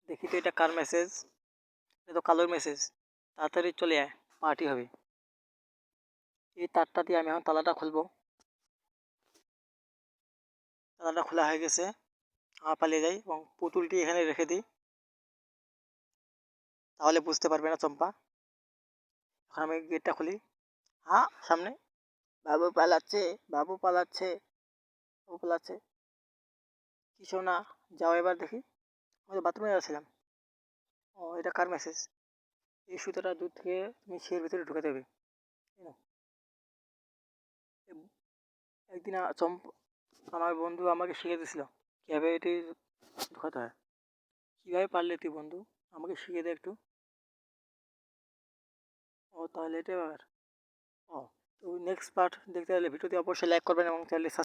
দেখি তো এটা কার মেসেজ। এটা তো কালোর মেসেজ। তাড়াতাড়ি চলে আয়, পার্টি হবে। এই তারটা দিয়ে আমি এখন তালাটা খুলবো। তালাটা খোলা হয়ে গেছে। পালিয়ে যাই এবং পুতুলটি এখানে রেখে দিই, তাহলে বুঝতে পারবে না চম্পা। এখন আমি গেটটা খুলি। সামনে বাবু পালাচ্ছে, বাবু পালাচ্ছে, বাবু পালাচ্ছে। কি শোনা, যাও এবার দেখি। আমি তো বাথরুমে যাচ্ছিলাম। এটা কার মেসেজ? এই সুতোটা দূর থেকে তুমি শিয়ের ভিতরে ঢুকে দেবে। এই নাও। একদিন আমার বন্ধু আমাকে শিখিয়ে দিয়েছিল কীভাবে এটি ঢোকাতে হয়। কীভাবে পারলে তুই বন্ধু, আমাকে শিখিয়ে দে একটু। তাহলে এটা ব্যাপার। ও তো নেক্সট পার্ট দেখতে হলে ভিডিওটি অবশ্যই লাইক করবেন এবং চ্যানেলটি